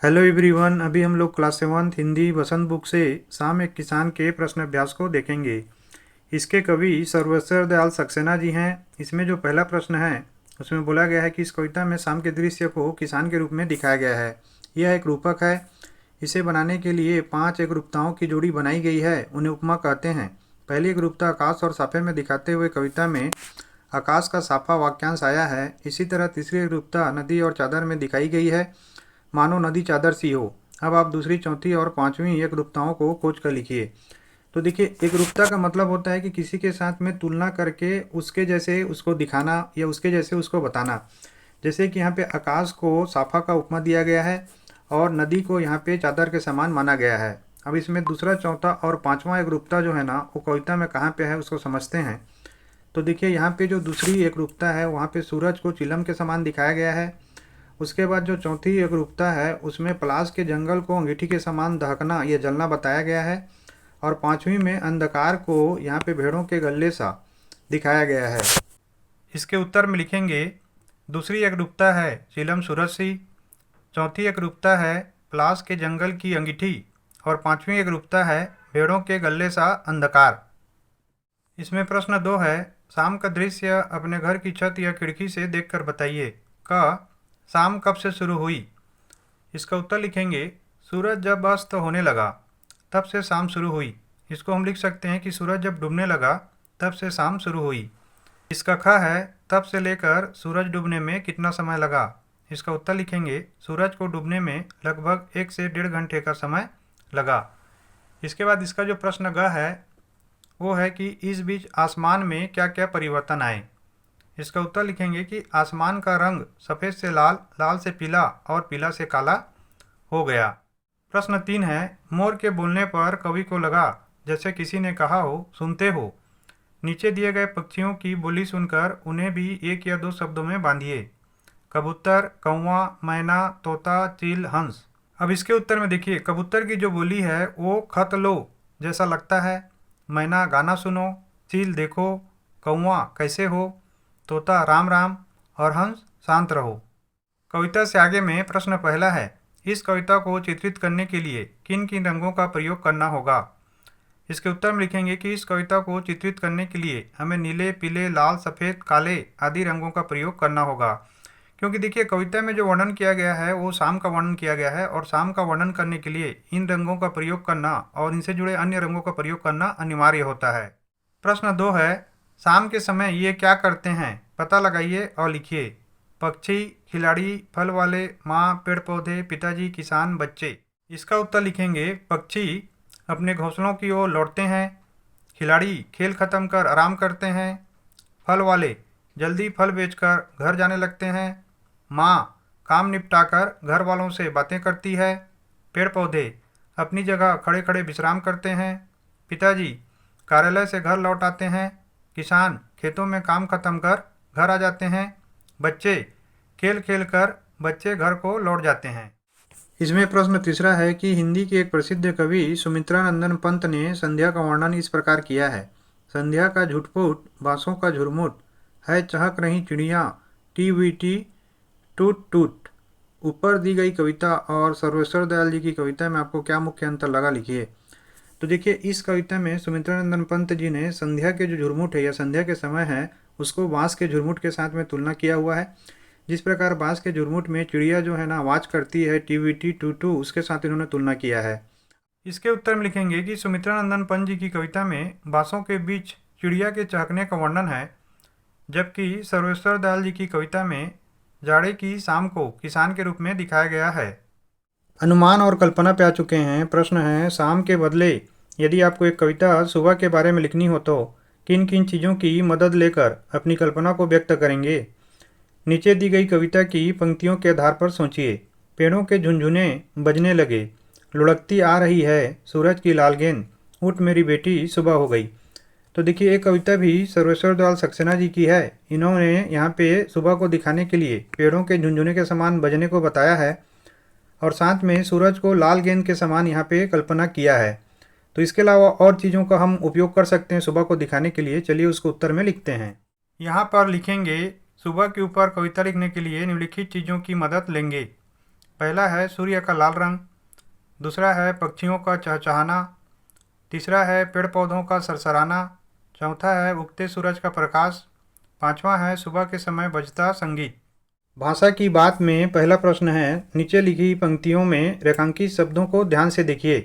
Hello everyone. अभी हम लोग क्लास 7 हिंदी वसंत बुक से शाम एक किसान के प्रश्न अभ्यास को देखेंगे। इसके कवि सर्वेश्वर दयाल सक्सेना जी हैं। इसमें जो पहला प्रश्न है उसमें बोला गया है कि इस कविता में शाम के दृश्य को किसान के रूप में दिखाया गया है। यह एक रूपक है। इसे बनाने के लिए 5 एकरूपताओं की जोड़ी बनाई गई है, उन्हें उपमा कहते हैं। पहली एकरूपता आकाश और साफे में दिखाते हुए कविता में आकाश का साफा वाक्यांश आया है। इसी तरह तीसरी एकरूपता नदी और चादर में दिखाई गई है, मानो नदी चादर सी हो। अब आप दूसरी, चौथी और पांचवी एकरूपताओं को खोज कर लिखिए। तो देखिए, एकरूपता का मतलब होता है कि किसी के साथ में तुलना करके उसके जैसे उसको दिखाना या उसके जैसे उसको बताना। जैसे कि यहाँ पे आकाश को साफा का उपमा दिया गया है और नदी को यहाँ पे चादर के समान माना गया है। अब इसमें दूसरा, चौथा और पांचवा एकरूपता जो है ना, वो कविता में कहाँ पे है उसको समझते हैं। तो देखिए, यहाँ पे जो दूसरी एकरूपता है वहाँ पे सूरज को चिलम के समान दिखाया गया है। उसके बाद जो चौथी एकरूपता है उसमें पलाश के जंगल को अंगीठी के समान दहकना या जलना बताया गया है। और पांचवी में अंधकार को यहाँ पे भेड़ों के गले सा दिखाया गया है। इसके उत्तर में लिखेंगे, दूसरी एकरूपता है चिलम सूरज सी, चौथी एकरूपता है पलाश के जंगल की अंगीठी और पांचवी एकरूपता है भेड़ों के गले सा अंधकार। इसमें प्रश्न 2 है, शाम का दृश्य अपने घर की छत या खिड़की से देखकर बताइए। क, शाम कब से शुरू हुई। इसका उत्तर लिखेंगे, सूरज जब अस्त होने लगा तब से शाम शुरू हुई। इसको हम लिख सकते हैं कि सूरज जब डूबने लगा तब से शाम शुरू हुई। इसका ख है, तब से लेकर सूरज डूबने में कितना समय लगा। इसका उत्तर लिखेंगे, सूरज को डूबने में लगभग 1 से 1.5 घंटे का समय लगा। इसके बाद इसका जो प्रश्न ग है वो है कि इस बीच आसमान में क्या क्या परिवर्तन आए। इसका उत्तर लिखेंगे कि आसमान का रंग सफ़ेद से लाल, लाल से पीला और पीला से काला हो गया। प्रश्न 3 है, मोर के बोलने पर कवि को लगा जैसे किसी ने कहा हो, सुनते हो। नीचे दिए गए पक्षियों की बोली सुनकर उन्हें भी 1 या 2 शब्दों में बांधिए। कबूतर, कौवा, मैना, तोता, चील, हंस। अब इसके उत्तर में देखिए, कबूतर की जो बोली है वो खत लो जैसा लगता है, मैना गाना सुनो, चील देखो, कौवा कैसे हो, तोता राम राम और हंस शांत रहो। कविता से आगे में प्रश्न पहला है, इस कविता को चित्रित करने के लिए किन किन रंगों का प्रयोग करना होगा। इसके उत्तर में लिखेंगे कि इस कविता को चित्रित करने के लिए हमें नीले, पीले, लाल, सफ़ेद, काले आदि रंगों का प्रयोग करना होगा। क्योंकि देखिए, कविता में जो वर्णन किया गया है वो शाम का वर्णन किया गया है और शाम का वर्णन करने के लिए इन रंगों का प्रयोग करना और इनसे जुड़े अन्य रंगों का प्रयोग करना अनिवार्य होता है। प्रश्न 2 है, शाम के समय ये क्या करते हैं, पता लगाइए और लिखिए। पक्षी, खिलाड़ी, फल वाले, माँ, पेड़ पौधे, पिताजी, किसान, बच्चे। इसका उत्तर लिखेंगे, पक्षी अपने घोंसलों की ओर लौटते हैं, खिलाड़ी खेल खत्म कर आराम करते हैं, फल वाले जल्दी फल बेचकर घर जाने लगते हैं, माँ काम निपटाकर घर वालों से बातें करती है, पेड़ पौधे अपनी जगह खड़े खड़े विश्राम करते हैं, पिताजी कार्यालय से घर लौट आते हैं, किसान खेतों में काम खत्म कर घर आ जाते हैं, बच्चे खेल खेल कर बच्चे घर को लौट जाते हैं। इसमें प्रश्न तीसरा है कि हिंदी के एक प्रसिद्ध कवि सुमित्रानंदन पंत ने संध्या का वर्णन इस प्रकार किया है। संध्या का झुटपुट, बांसों का झुरमुट, है चहक रही चिड़िया, टी वी टी टूट टूट। ऊपर दी गई कविता और सर्वेश्वर दयाल जी की कविता में आपको क्या मुख्य अंतर लगा, लिखिए। तो देखिए, इस कविता में सुमित्रानंदन पंत जी ने संध्या के जो झुरमुट है या संध्या के समय है उसको बांस के झुरमुट के साथ में तुलना किया हुआ है। जिस प्रकार बांस के झुरमुट में चिड़िया जो है ना आवाज़ करती है, टीवीटी टूटू, उसके साथ इन्होंने तुलना किया है। इसके उत्तर में लिखेंगे कि सुमित्रानंदन पंत जी की कविता में बांसों के बीच चिड़िया के चहकने का वर्णन है, जबकि सर्वेश्वर दयाल जी की कविता में जाड़े की शाम को किसान के रूप में दिखाया गया है। अनुमान और कल्पना पे आ चुके हैं। प्रश्न है, शाम के बदले यदि आपको एक कविता सुबह के बारे में लिखनी हो तो किन किन चीज़ों की मदद लेकर अपनी कल्पना को व्यक्त करेंगे। नीचे दी गई कविता की पंक्तियों के आधार पर सोचिए। पेड़ों के झुनझुने बजने लगे, लुढ़कती आ रही है सूरज की लाल गेंद, उठ मेरी बेटी सुबह हो गई। तो देखिए, एक कविता भी सर्वेश्वर दयाल सक्सेना जी की है। इन्होंने यहाँ पे सुबह को दिखाने के लिए पेड़ों के झुनझुने के समान बजने को बताया है और साथ में सूरज को लाल गेंद के समान यहाँ पे कल्पना किया है। तो इसके अलावा और चीज़ों का हम उपयोग कर सकते हैं सुबह को दिखाने के लिए। चलिए उसको उत्तर में लिखते हैं। यहाँ पर लिखेंगे, सुबह के ऊपर कविता लिखने के लिए निम्नलिखित चीज़ों की मदद लेंगे। पहला है सूर्य का लाल रंग, दूसरा है पक्षियों का चहचहाना, तीसरा है पेड़ पौधों का सरसराना, चौथा है उगते सूरज का प्रकाश, पांचवा है सुबह के समय बजता संगीत। भाषा की बात में पहला प्रश्न है, नीचे लिखी पंक्तियों में रेखांकित शब्दों को ध्यान से देखिए।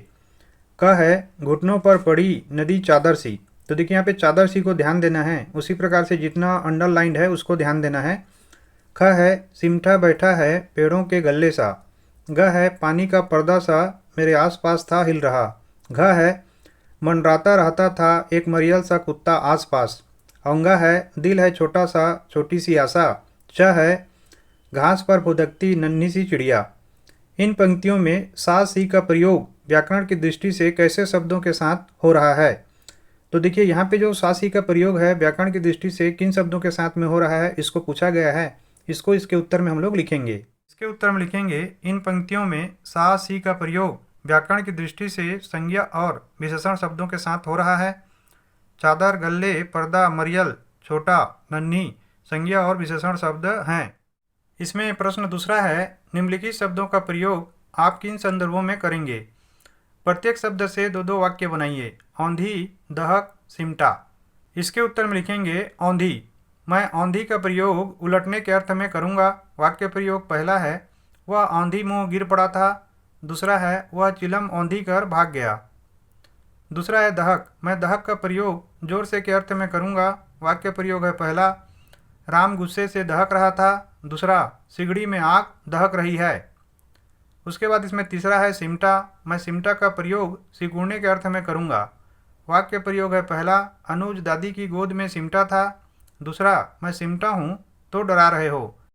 क है घुटनों पर पड़ी नदी चादर सी, तो देखिए यहाँ पे चादर सी को ध्यान देना है, उसी प्रकार से जितना अंडरलाइंड है उसको ध्यान देना है। ख है सिमटा बैठा है पेड़ों के गले सा। ग है पानी का पर्दा सा मेरे आसपास था हिल रहा। घ है मंडराता रहता था एक मरियल सा कुत्ता आसपास। औंगा है दिल है छोटा सा छोटी सी आशा। च है घास पर फुदकती नन्ही सी चिड़िया। इन पंक्तियों में सा सी का प्रयोग व्याकरण की दृष्टि से कैसे शब्दों के साथ हो रहा है? तो देखिए यहाँ पे जो सा सी का प्रयोग है व्याकरण की दृष्टि से किन शब्दों के साथ में हो रहा है इसको पूछा गया है। इसको इसके उत्तर में हम लोग लिखेंगे। इसके उत्तर में लिखेंगे, इन पंक्तियों में सा सी का प्रयोग व्याकरण की दृष्टि से संज्ञा और विशेषण शब्दों के साथ हो रहा है। चादर, गल्ले, पर्दा, मरियल, छोटा, नन्ही संज्ञा और विशेषण शब्द हैं। इसमें प्रश्न दूसरा है, निम्नलिखित शब्दों का प्रयोग आप किन संदर्भों में करेंगे? प्रत्येक शब्द से दो दो वाक्य बनाइए। औंधी, दहक, सिमटा। इसके उत्तर में लिखेंगे, औंधी, मैं औंधी का प्रयोग उलटने के अर्थ में करूँगा। वाक्य प्रयोग पहला है, वह औंधी मुँह गिर पड़ा था। दूसरा है, वह चिलम औंधी कर भाग गया। दूसरा है दहक, मैं दहक का प्रयोग जोर से के अर्थ में करूँगा। वाक्य प्रयोग है पहला, राम गुस्से से दहक रहा था। दूसरा, सिगड़ी में आग दहक रही है। उसके बाद इसमें तीसरा है सिमटा, मैं सिमटा का प्रयोग सिकुड़ने के अर्थ में करूँगा। वाक्य प्रयोग है पहला, अनुज दादी की गोद में सिमटा था। दूसरा, मैं सिमटा हूँ तो डरा रहे हो।